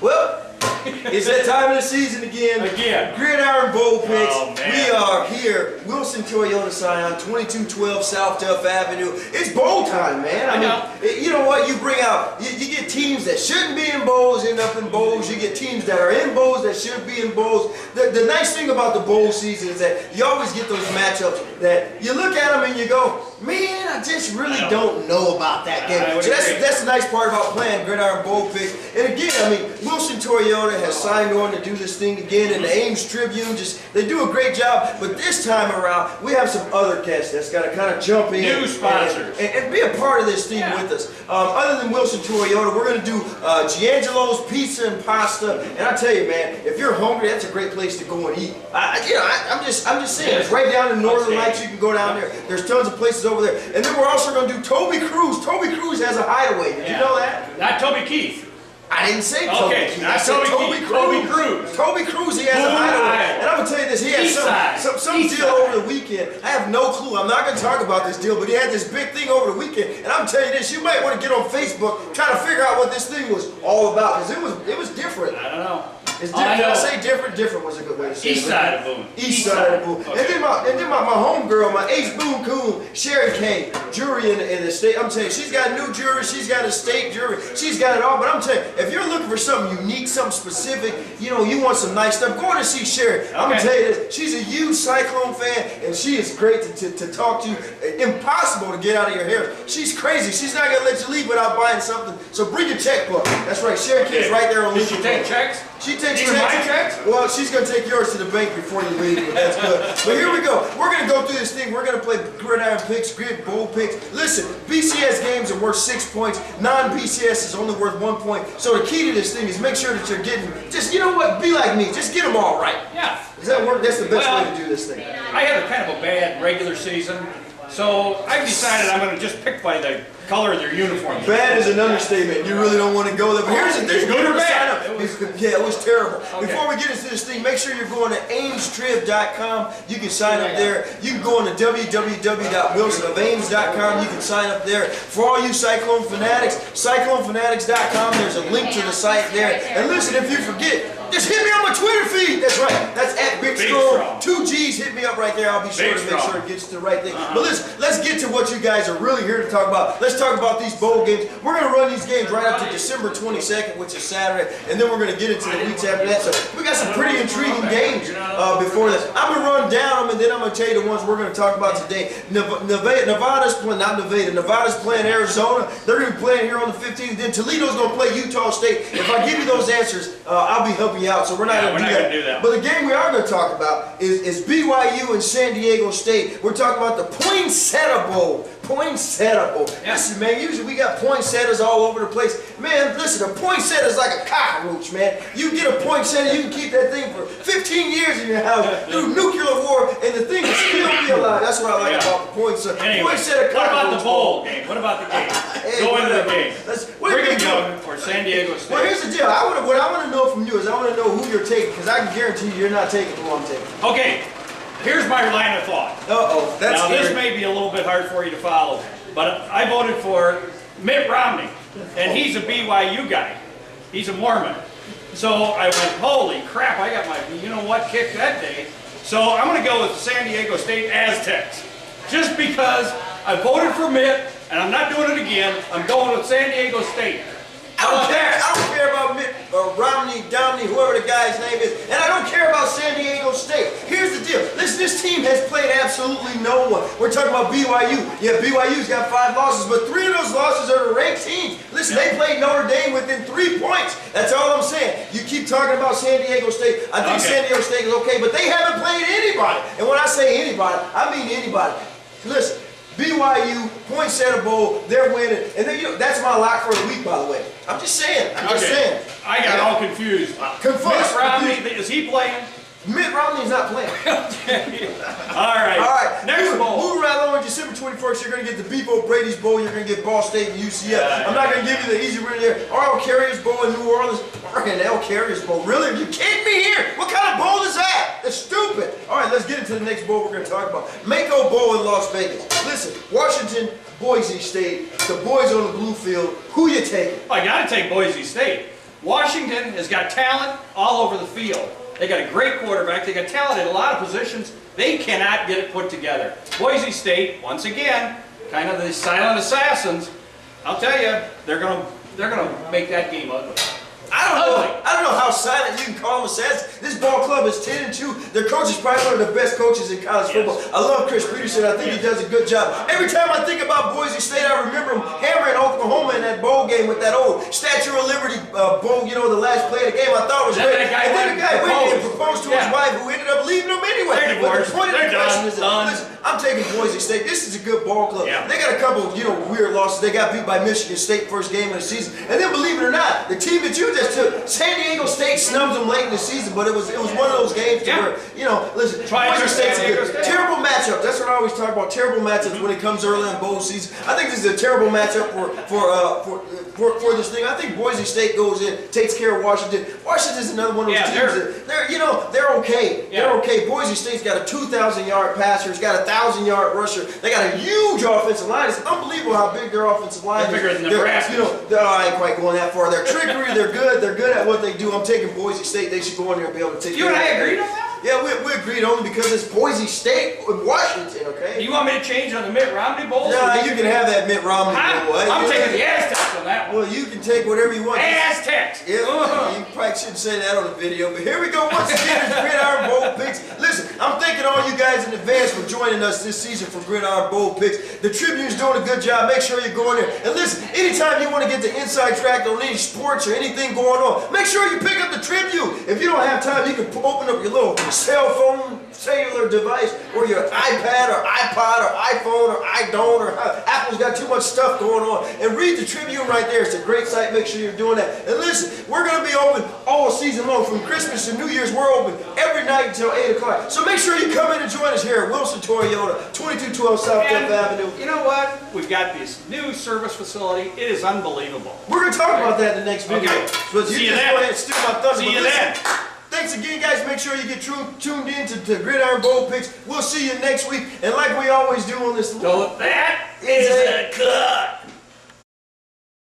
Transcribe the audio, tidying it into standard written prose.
Well, it's that time of the season again. Gridiron Bowl picks. Oh, we are here. Wilson Toyota Scion, 2212 South Duff Avenue. It's bowl time, man. I mean, you know what? You bring out, you get teams that shouldn't be in bowls end up in bowls. You get teams that are in bowls that should be in bowls. The nice thing about the bowl season is that you always get those matchups that you look at them and you go, man, I just really don't know about that game. So that's the nice part about playing Gridiron Bowl picks. And again, I mean, Wilson Toyota has signed on to do this thing again, and the Ames Tribune, they do a great job. But this time around, we have some other guests that's got to kind of jump in. New sponsors. And be a part of this thing with us. Other than Wilson Toyota, we're going to do Giangelo's Pizza and Pasta. And I tell you, man, if you're hungry, that's a great place to go and eat. I'm just saying, it's right down in Northern Lights. You can go down there. There's tons of places over there. And then we're also going to do Toby Cruz. Toby Cruz has a hideaway. Did you know that? Not Toby Keith. I didn't say Toby Keith. I said Toby Cruz. Toby Cruz. Toby Cruz, he has a hideaway. And I'm going to tell you this, he had some deal over the weekend. I have no clue. I'm not going to talk about this deal, but he had this big thing over the weekend. And I'm telling you this, you might want to get on Facebook, try to figure out what this thing was all about, because it was different. I don't know. It's different. Did I say different? Different was a good way to say it. East side of Boone. East side of Boone. Okay. And then my homegirl, my Ace Boone Coon, Sherry Kane, jury in the state. I'm telling you, she's got a new jury, she's got a state jury, she's got it all. But I'm telling you, if you're looking for something unique, something specific, you know, you want some nice stuff, go to see Sherry. I'm going to tell you this, she's a huge Cyclone fan, and she is great to talk to. Impossible to get out of your hair. She's crazy. She's not going to let you leave without buying something. So bring your checkbook. That's right, Sherry Kane's right there on Lincoln. Did she take checks? She takes checks. My checks? Well, she's going to take yours to the bank before you leave, but that's good. But here we go. We're going to go through this thing. We're going to play Gridiron picks, Grid Bowl picks. Listen, BCS games are worth 6 points. Non-BCS is only worth 1 point. So the key to this thing is make sure that you're getting, just, you know what, be like me. Just get them all right. Yeah. Does that work? That's the best way to do this thing. I had a kind of a bad regular season, so I've decided I'm going to just pick by the color of their uniform. Bad is an understatement. You really don't want to go there. But here's the thing. Good or bad? Yeah, it was terrible. Before we get into this thing, make sure you're going to amestrib.com. You can sign up there. You can go on to www.wilsonofames.com. You can sign up there. For all you Cyclone fanatics, cyclonefanatics.com. There's a link to the site there. And listen, if you forget, just hit me on my Twitter feed. That's right. That's at Big Strong. 2 G's. Hit me up right there. I'll be sure to make sure it gets to the right thing. But let's get to what you guys are really here to talk about. Let's talk about these bowl games. We're going to run these games right up to December 22nd, which is Saturday, and then we're going to get into the weeks after that. So we got some pretty intriguing games before this. I'm going to run down them, and then I'm going to tell you the ones we're going to talk about today. Nevada's playing, not Nevada. Nevada's playing Arizona. They're going to be playing here on the 15th. Then Toledo's going to play Utah State. If I give you those answers, I'll be helping you out. So we're not going to do that. But the game we are going to talk about is BYU and San Diego State. We're talking about the Poinsettia Bowl. Poinsettia Bowl. Listen, man, usually we got poinsettias all over the place. Man, listen, a poinsettia is like a cockroach, man. You get a poinsettia, you can keep that thing for 15 years in your house through nuclear war, and the thing will still be alive. That's what I like about the poinsettia. Anyway, poinsettia what about the bowl game? What about the game? Go into the game. Brigham for San Diego State. Well, here's the deal. What I want to know from you is I want to know who you're taking, because I can guarantee you're not taking who I'm taking. Okay. Here's my line of thought. That's now scary. This may be a little bit hard for you to follow, but I voted for Mitt Romney, and he's a BYU guy. He's a Mormon. So I went, holy crap, I got my, you know what, kick that day. So I'm going to go with San Diego State Aztecs. Just because I voted for Mitt, and I'm not doing it again, I'm going with San Diego State. I don't care about Mitt Romney, Domney, whoever the guy's name is, and I don't care about San Diego State. Here's the deal. This team has played absolutely no one. We're talking about BYU. Yeah, BYU's got 5 losses, but 3 of those losses are to ranked teams. Listen, they played Notre Dame within 3 points. That's all I'm saying. You keep talking about San Diego State. I think San Diego State is okay, but they haven't played anybody. And when I say anybody, I mean anybody. Listen. BYU, Poinsettia Bowl, they're winning. And then, you know, that's my lock for the week, by the way. I'm just saying. I'm just saying. I got all confused. Mitt Romney, is he playing? Mitt Romney's not playing. Okay. All right. Next bowl. Moving right along, December 21st, you're going to get the Bevo Brady's Bowl. You're going to get Ball State and UCF. I'm not going to give you the easy winner there. R.L. Carrier's Bowl in New Orleans. L. Carrier's Bowl. Really? Are you kidding me here? What kind of bowl is that? That's stupid. All right, let's get into the next bowl we're going to talk about. Mako Bowl in Las Vegas. Listen, Washington, Boise State, the boys on the blue field. Who you taking? I got to take Boise State. Washington has got talent all over the field. They got a great quarterback. They got talent in a lot of positions. They cannot get it put together. Boise State, once again, kind of the silent assassins. I'll tell you, they're gonna make that game ugly. I don't know how silent you can call them assassins. This ball club is 10-2. Their coach is probably one of the best coaches in college football. I love Chris Peterson. I think he does a good job. Every time I think about Boise State, I remember him hammering Oklahoma in that bowl game with that old Statue of Liberty bowl, you know, the last play of the game. I thought it was great. And then the guy went and proposed to his wife, who ended up leaving him anyway. But the point of the question is, listen, I'm taking Boise State. This is a good ball club. They got a couple, you know, weird losses. They got beat by Michigan State first game of the season. And then, believe it or not, the team that you just took, San Diego State snubbed them late in the season, but it was one of those games where, you know, listen, Boise State's a good, terrible matchup. That's what I always talk about, terrible matchups when it comes early in bowl season. I think this is a terrible matchup for this thing. I think Boise State goes in, takes care of Washington. Washington's another one of those teams that they're okay. They're okay. Boise State's got a 2,000-yard passer. It's got a 1,000-yard rusher. They got a huge offensive line. It's unbelievable how big their offensive line is. They're bigger than Nebraska. You know, I ain't quite going that far. They're trickery. They're good. They're good at what they do. I'm taking Boise State. They should go in there and be able to take care of it. You and I agreed on that? Yeah, we agreed only because it's Boise State with Washington, okay? Do you want me to change on the Mitt Romney Bowl? Yeah, you can have that Mitt Romney Bowl. I'm taking the Aztecs on that one. Well, you can take whatever you want. Aztecs! Yeah, you probably shouldn't say that on the video, but here we go once again. It's Gridiron Bowl Picks. Listen, I'm thanking all you guys in advance for joining us this season for Gridiron Bowl Picks. The Tribune's doing a good job. Make sure you go in there. And listen, anytime you want to get the inside track on any sports or anything going on, make sure you pick up the Tribune. If you don't have time, you can open up your little cell phone, cellular device, or your iPad or iPod or iPhone or iDon't, or Apple's got too much stuff going on, and read the Tribune right there. It's a great site. Make sure you're doing that. And listen, we're going to be open all season long. From Christmas to New Year's, we're open every night until 8 o'clock. So make sure you come in and join us here at Wilson Toyota, 2212 South 10th Avenue. You know what? We've got this new service facility. It is unbelievable. We're going to talk about that in the next video. Okay. So you just go ahead and steal my thunder. See you then. Thanks again, guys. Make sure you get tuned in to Gridiron Bowl Picks. We'll see you next week. And like we always do on this... So that is a cut.